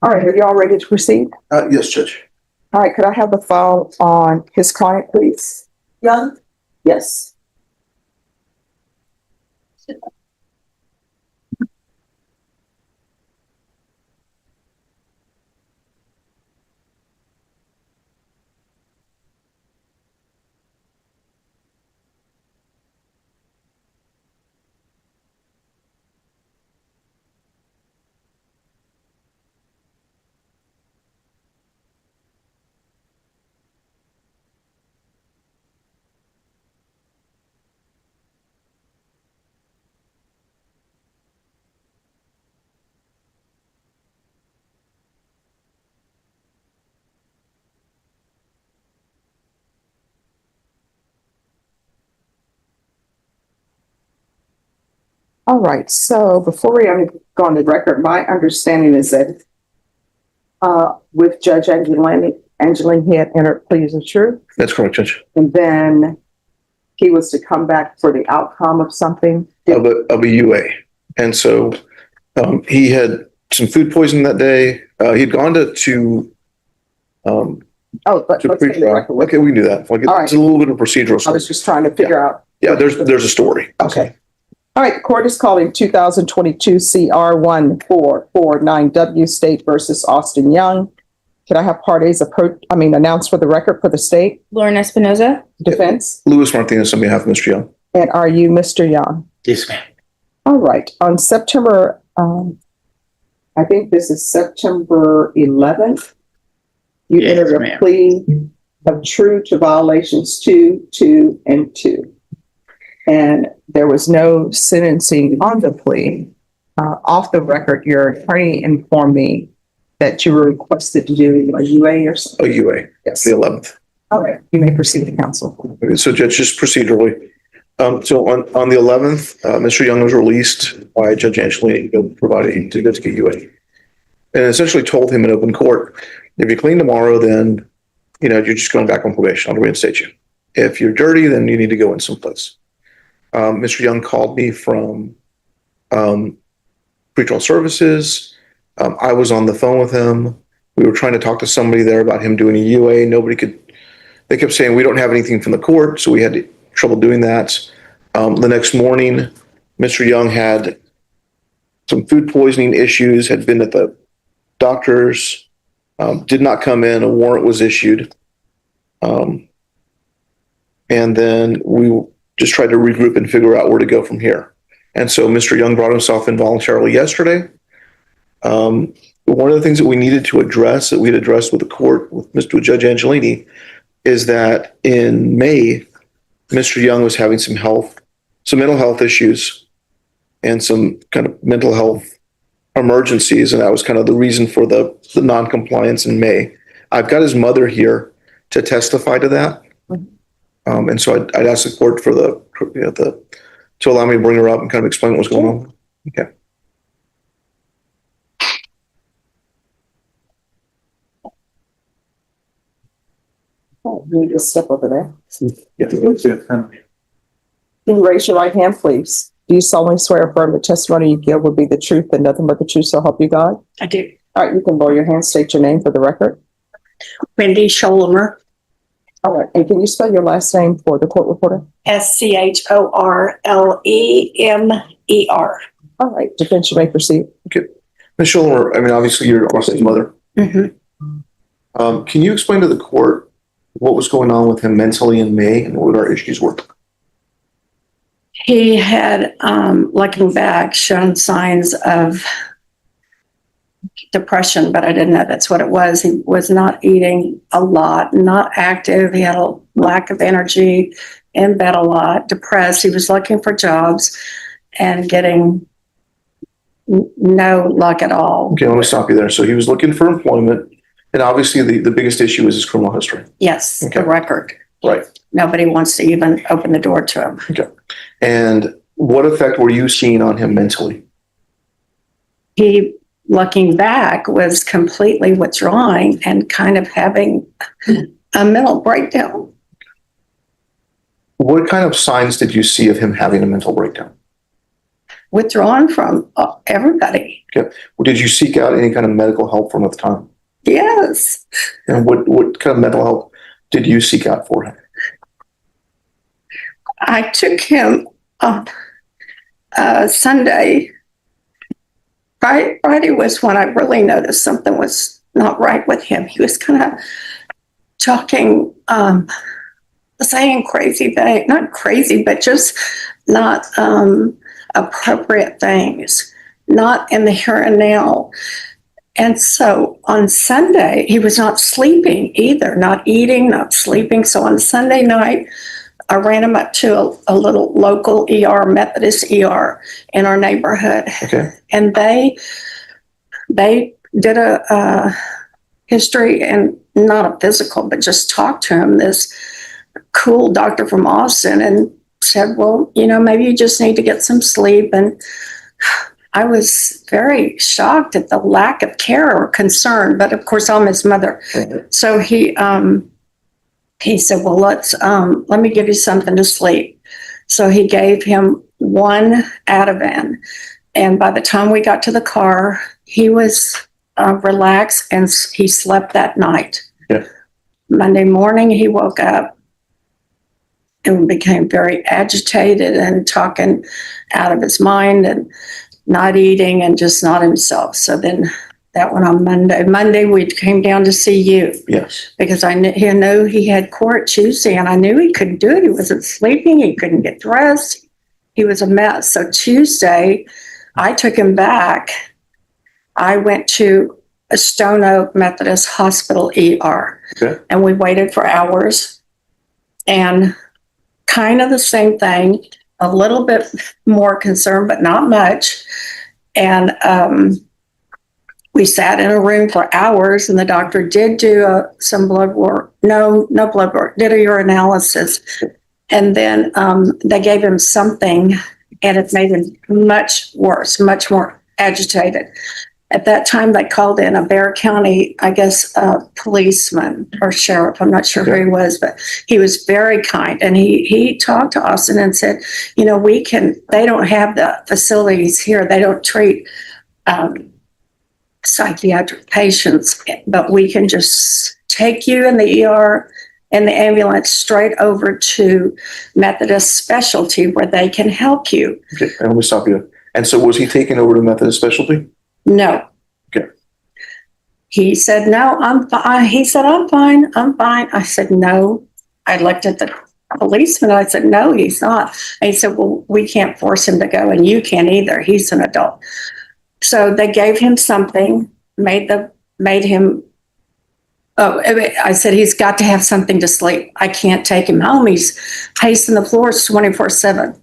All right, are you all ready to proceed? Yes, Judge. All right, could I have the file on his client, please? Young? Yes. All right, so before we go on the record, my understanding is that with Judge Angeline, he had entered pleas of truth, That's correct, Judge. and then he was to come back for the outcome of something. Of a UA. And so he had some food poisoning that day. He'd gone to let's get the record. Okay, Okay, we can do that. Like, All right. it's a little bit of procedural. I was just trying to figure out. Yeah, there's a story. Okay. All right, the court is calling 2022 CR 1449W State versus Austin Young. Can I have parties announced for the record for the state? Lauren Espinoza. Defense? Louis Martinez on behalf of Mr. Young. And are you Mr. Young? Yes, ma'am. All right, on September, I think this is September 11th, you Yes, entered a ma'am. plea of true to violations 2, 2, and 2. And there was no sentencing on the plea. Off the record, your attorney informed me that you were requested to do a UA or something. A UA, Yes. the 11th. All right, you may proceed to counsel. Okay, so Judge, just procedurally. So on the 11th, Mr. Young was released by Judge Angeline, provided to go to get UA. And essentially told him in open court, if you clean tomorrow, then, you're just going back on probation. I'll reinstate you. If you're dirty, then you need to go in someplace. Mr. Young called me from pretrial services. I was on the phone with him. We were trying to talk to somebody there about him doing a UA. They kept saying, we don't have anything from the court, so we had trouble doing that. The next morning, Mr. Young had some food poisoning issues, had been at the doctor's, did not come in, a warrant was issued. And then we just tried to regroup and figure out where to go from here. And so Mr. Young brought himself in voluntarily yesterday. One of the things that we needed to address, that we had addressed with the court, with Judge Angelini, is that in May, Mr. Young was having some mental health issues and some kind of mental health emergencies. And that was kind of the reason for the non-compliance in May. I've got his mother here to testify to that. And so I'd ask the court for to allow me to bring her up and kind of explain what's going on. Okay. Oh, you just step over there. Yeah. Can you raise your right hand, please? Do you solemnly swear or affirm the testimony you give will be the truth and nothing but the truth, so help you God? I do. All right, you can lower your hand, state your name for the record. Wendy Scholimer. All right, and can you spell your last name for the court reporter? SCHORLEMER. All right, defense, you may proceed. Ms. Schuller, obviously you're Austin's mother. Mm-hmm. Can you explain to the court what was going on with him mentally in May and what our issues were? He had, looking back, shown signs of depression, but I didn't know that's what it was. He was not eating a lot, not active. He had a lack of energy, in bed a lot, depressed. He was looking for jobs and getting no luck at all. Okay, let me stop you there. So he was looking for employment, and obviously the biggest issue is his criminal history. Yes, Okay. the record. Right. Nobody wants to even open the door to him. Okay. And what effect were you seeing on him mentally? He, looking back, was completely withdrawing and kind of having a mental breakdown. What kind of signs did you see of him having a mental breakdown? withdrawn from everybody. Well, did you seek out any kind of medical help from at the time? Yes. And what kind of mental help did you seek out for him? I took him Sunday. Friday was when I really noticed something was not right with him. He was kind of talking, saying crazy things, not crazy, but just not appropriate things, not in the here and now. And so on Sunday, he was not sleeping either, not eating, not sleeping. So on Sunday night, I ran him up to a little local ER, Methodist ER in our neighborhood. Okay. And they did a history, and not a physical, but just talked to him, this cool doctor from Austin, and said, well, maybe you just need to get some sleep. And I was very shocked at the lack of care or concern, but of course I'm his mother. So he said, well, let me give you something to sleep. So he gave him one Ativan. And by the time we got to the car, he was relaxed, and he slept that night. Yeah. Monday morning, he woke up and became very agitated and talking out of his mind and not eating and just not himself. So then that went on Monday. Monday, we came down to see you. Yes. Because I knew he had court Tuesday, and I knew he couldn't do it. He wasn't sleeping. He couldn't get dressed. He was a mess. So Tuesday, I took him back. I went to a Stone Oak Methodist Hospital ER. Okay. And we waited for hours. And kind of the same thing, a little bit more concerned, but not much. And we sat in a room for hours, and the doctor did do some blood work. No blood work, did a urinalysis. And then they gave him something, and it made him much worse, much more agitated. At that time, they called in a Bexar County, I guess, policeman or sheriff. I'm not sure who he was, but he was very kind. And he talked to Austin and said, they don't have the facilities here. They don't treat psychiatric patients, but we can just take you in the ER and the ambulance straight over to Methodist Specialty where they can help you. Okay, and let me stop you. And so was he taken over to Methodist Specialty? No. Okay. He said, no, I'm fine. He said, I'm fine. I said, no. I looked at the policeman. I said, no, he's not. And he said, well, we can't force him to go, and you can't either. He's an adult. So they gave him something, made him, I said, he's got to have something to sleep. I can't take him home. He's pacing the floors 24/7.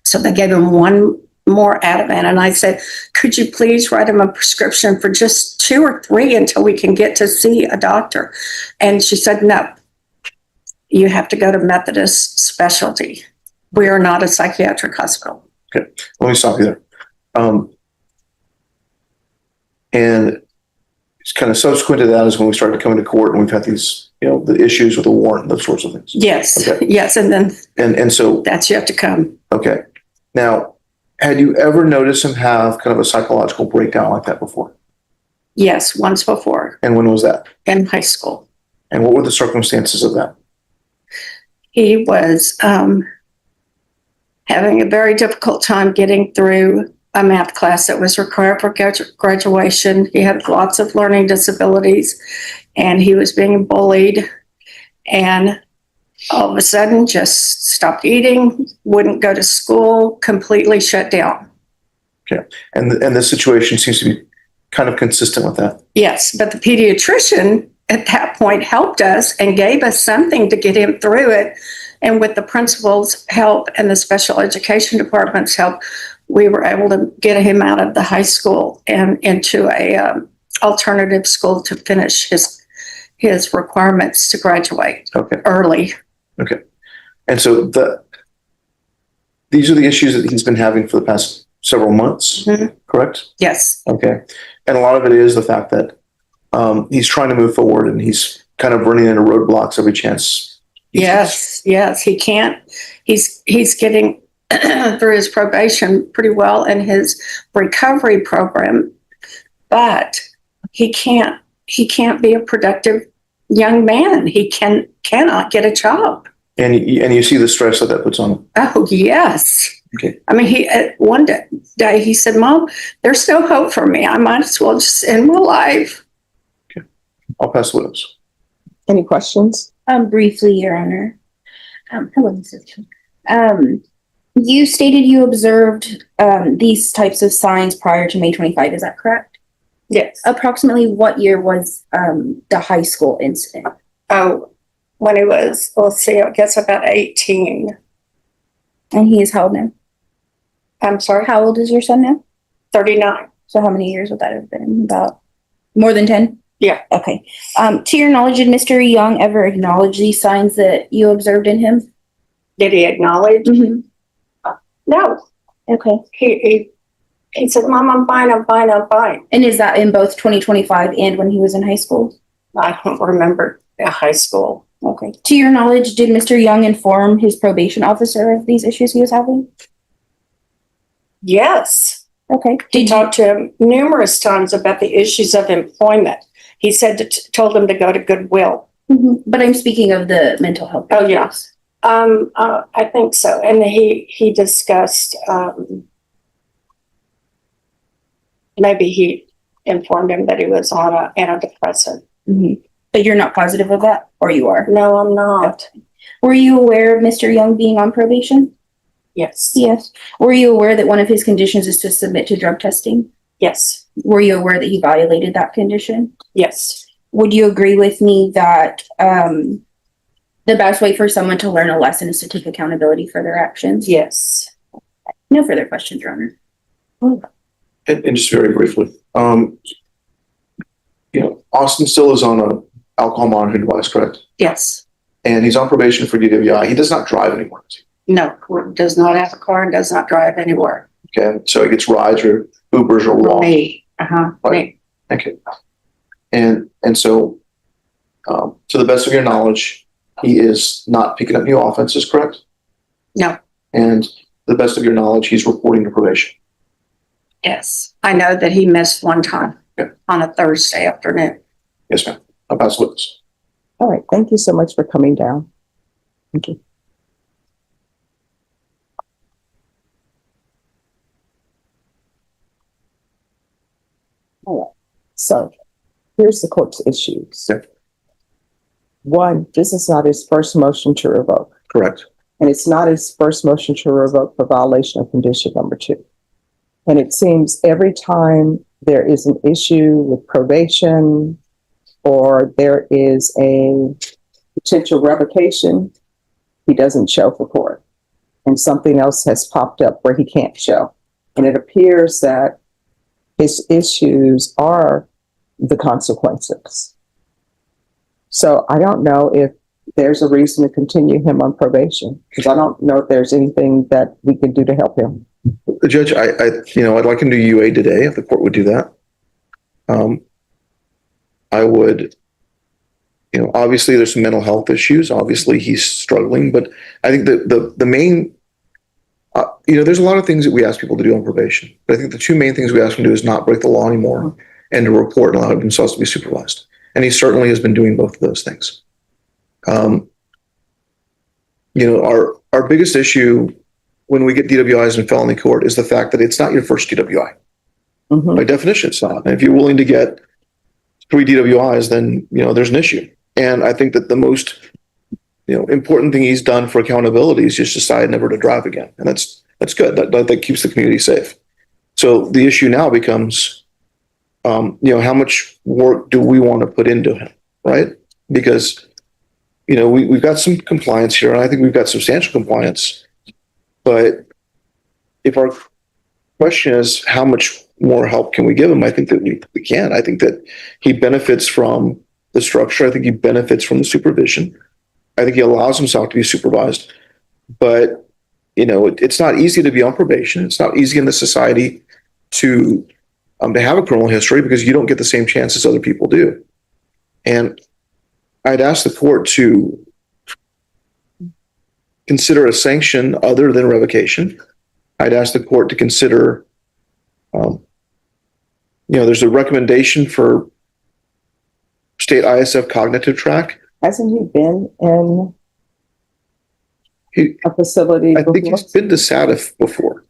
So they gave him one more Ativan. And I said, could you please write him a prescription for just 2 or 3 until we can get to see a doctor? And she said, no, you have to go to Methodist Specialty. We are not a psychiatric hospital. Okay, let me stop you there. And it's kind of subsequent to that is when we started coming to court, and we've had these, the issues with the warrant, those sorts of things. Yes. Okay. Yes. And then And so, that's, you have to come. okay. Now, had you ever noticed him have kind of a psychological breakdown like that before? Yes. Once before And when was that? in high school. And what were the circumstances of that? He was having a very difficult time getting through a math class that was required for graduation. He had lots of learning disabilities, and he was being bullied, and all of a sudden just stopped eating, wouldn't go to school, completely shut down. Okay. And the situation seems to be kind of consistent with that. Yes, but the pediatrician at that point helped us and gave us something to get him through it. And with the principal's help and the special education department's help, we were able to get him out of the high school and into a alternative school to finish his requirements to graduate early. Okay. And so these are the issues that he's been having for the past several months, correct? Yes. Okay. And a lot of it is the fact that he's trying to move forward, and he's kind of running into roadblocks every chance. Yes. He can't. He's getting through his probation pretty well in his recovery program, but he can't be a productive young man. He cannot get a job. And you see the stress that puts on him. Oh, yes. Okay. I mean, one day he said, "Mom, there's no hope for me. I might as well just end my life." Okay. I'll pass the witness. Any questions? Briefly, Your Honor. Hello, Mrs. Chung. You stated you observed these types of signs prior to May 25. Is that correct? Yes. Approximately what year was the high school incident? Oh, when he was, let's see, I guess about 18. And he is how old now? I'm sorry, How old is your son now? 39. So how many years would that have been? About more than 10? Yeah. Okay. To your knowledge, did Mr. Young ever acknowledge these signs that you observed in him? Did he acknowledge? Mm-hmm. No. Okay. He said, "Mom, I'm fine, I'm fine, I'm fine." And is that in both 2025 and when he was in high school? I don't remember high school. Okay. To your knowledge, did Mr. Young inform his probation officer of these issues he was having? Yes. Okay. He talked to him numerous times about the issues of employment. He said told him to go to Goodwill. Mhm. But I'm speaking of the mental health. Oh, yeah. I think so. And he discussed, maybe he informed him that he was on an antidepressant. Mm-hmm. But you're not positive of that, or you are? No, I'm not. Were you aware of Mr. Young being on probation? Yes. Yes. Were you aware that one of his conditions is to submit to drug testing? Yes. Were you aware that he violated that condition? Yes. Would you agree with me that the best way for someone to learn a lesson is to take accountability for their actions? Yes. No further questions, Your Honor. And just very briefly, Austin still is on a alcohol monitoring device, correct? Yes. And he's on probation for DWI. He does not drive anymore. No, does not have a car and does not drive anywhere. Okay, so he gets rides or Ubers or walks. Me. Uh-huh. Right. Me. Okay. And so, to the best of your knowledge, he is not picking up new offenses, correct? No. And to the best of your knowledge, he's reporting to probation. Yes. I know that he missed one time on a Thursday afternoon. Yes, ma'am. I'll pass the witness. All right. Thank you so much for coming down. Thank you. All right. So here's the court's issues. Yeah. One, this is not his first motion to revoke, Correct. and it's not his first motion to revoke for violation of condition number 2. And it seems every time there is an issue with probation or there is a potential revocation, he doesn't show for court. And something else has popped up where he can't show. And it appears that his issues are the consequences. So I don't know if there's a reason to continue him on probation, because I don't know if there's anything that we can do to help him. The judge, I'd like him to do UA today if the court would do that. I would, obviously there's some mental health issues. Obviously he's struggling, but I think the main, there's a lot of things that we ask people to do on probation. But I think the two main things we ask them to do is not break the law anymore and to report and allow themselves to be supervised. And he certainly has been doing both of those things. Our biggest issue when we get DWIs in felony court is the fact that it's not your first DWI. Mhm. By definition, it's not. And if you're willing to get 3 DWIs, then, there's an issue. And I think that the most, important thing he's done for accountability is just decide never to drive again. And that's good. That keeps the community safe. So the issue now becomes, how much work do we want to put into him, right? Because, we've got some compliance here, and I think we've got substantial compliance. But if our question is how much more help can we give him, I think that we can. I think that he benefits from the structure. I think he benefits from the supervision. I think he allows himself to be supervised. But, it's not easy to be on probation. It's not easy in this society to have a criminal history because you don't get the same chances other people do. And I'd ask the court to consider a sanction other than revocation. I'd ask the court to consider, there's a recommendation for state ISF cognitive track. Hasn't he been in He- a facility I think before? he's been to SATF before,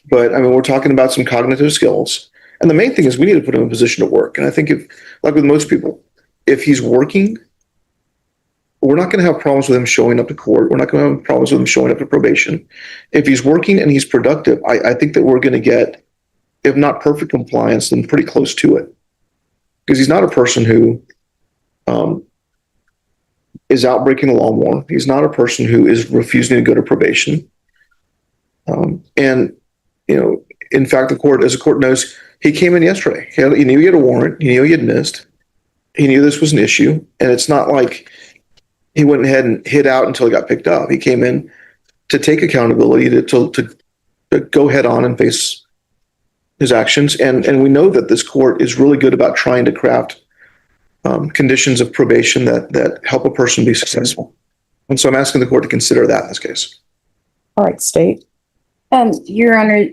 but I mean, we're talking about some cognitive skills. And the main thing is we need to put him in a position to work. And I think if, like with most people, if he's working, we're not going to have problems with him showing up to court. We're not going to have problems with him showing up to probation. If he's working and he's productive, I think that we're going to get, if not perfect compliance, then pretty close to it. Because he's not a person who is out breaking the law more. He's not a person who is refusing to go to probation. In fact, as the court knows, he came in yesterday. He knew he had a warrant. He knew he had missed. He knew this was an issue. And it's not like he went ahead and hid out until he got picked up. He came in to take accountability, to go head on and face his actions. And we know that this court is really good about trying to craft conditions of probation that help a person be successful. And so I'm asking the court to consider that in this case. All right, state. Your Honor,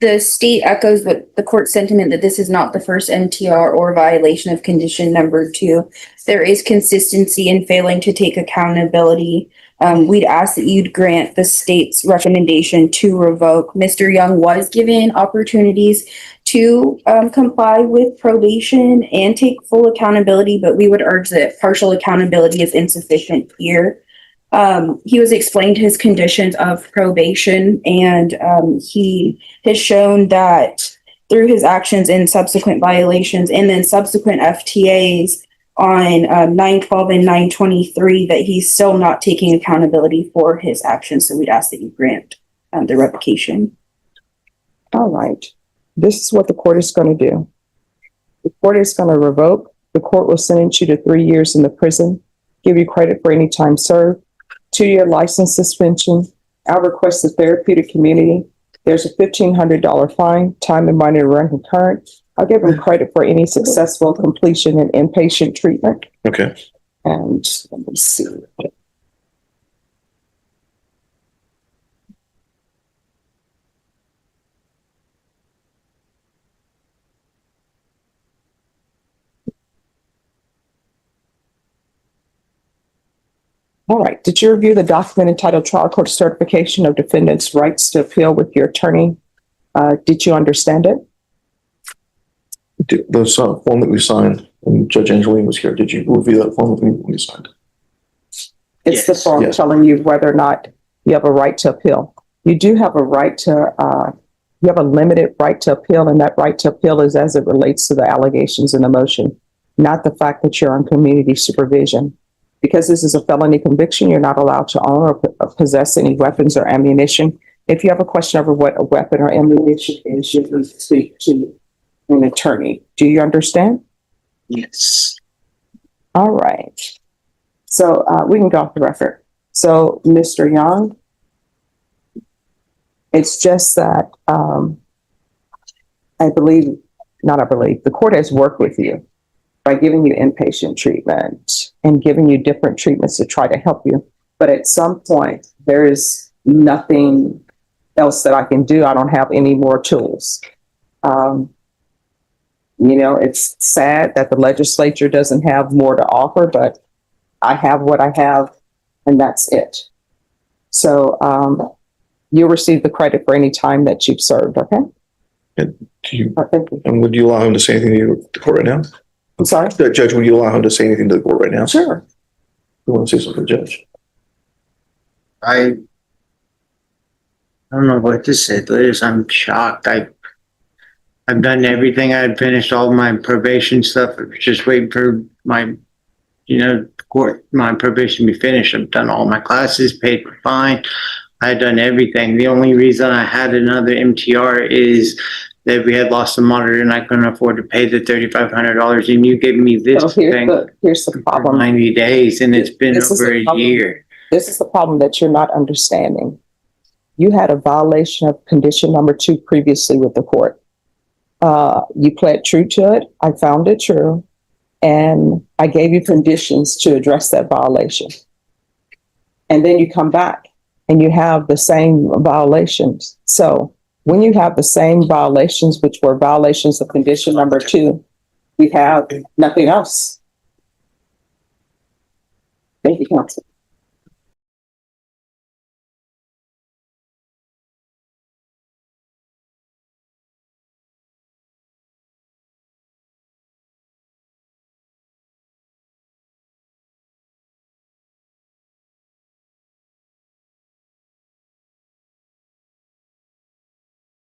the state echoes what the court sentiment that this is not the first MTR or violation of condition number 2. There is consistency in failing to take accountability. We'd ask that you'd grant the state's recommendation to revoke. Mr. Young was given opportunities to comply with probation and take full accountability, but we would urge that partial accountability is insufficient here. He was explained his conditions of probation, and he has shown that through his actions and subsequent violations and then subsequent FTAs on 9/12 and 9/23 that he's still not taking accountability for his actions. So we'd ask that you grant the revocation. All right. This is what the court is going to do. The court is going to revoke. The court will sentence you to 3 years in the prison, give you credit for any time served, 2-year license suspension. I'll request the therapeutic community. There's a $1,500 fine, time and money to run concurrent. I'll give him credit for any successful completion in inpatient treatment. Okay. And let me see. All right. Did you review the document entitled Trial Court Certification of Defendants' Rights to Appeal with your attorney? Did you understand it? The form that we signed when Judge Angelini was here, did you review that form that we signed? It's the Yes. form Yes. telling you whether or not you have a right to appeal. You do have a right to, you have a limited right to appeal, and that right to appeal is as it relates to the allegations in the motion, not the fact that you're on community supervision. Because this is a felony conviction, you're not allowed to own or possess any weapons or ammunition. If you have a question over what a weapon or ammunition is, you can speak to an attorney. Do you understand? Yes. All right. So we can go off the record. So, Mr. Young, it's just that the court has worked with you by giving you inpatient treatment and giving you different treatments to try to help you. But at some point, there is nothing else that I can do. I don't have any more tools. It's sad that the legislature doesn't have more to offer, but I have what I have, and that's it. So you'll receive the credit for any time that you've served, okay? Do you, Thank you. and would you allow him to say anything to the court right now? I'm sorry? Judge, would you allow him to say anything to the court right now? Sure. You want to say something, Judge? I don't know what to say, Liz. I'm shocked. I've done everything. I had finished all my probation stuff. I was just waiting for my probation to be finished. I've done all my classes, paid for fine. I had done everything. The only reason I had another MTR is that we had lost the monitor and I couldn't afford to pay the $3,500. And you gave me this So thing here's the for problem. 90 days and it's been This is over the a problem. year. This is the problem that you're not understanding. You had a violation of condition number 2 previously with the court. You pled true to it. I found it true. And I gave you conditions to address that violation. And then you come back and you have the same violations. So when you have the same violations, which were violations of condition number 2, we have nothing else. Thank you, counsel.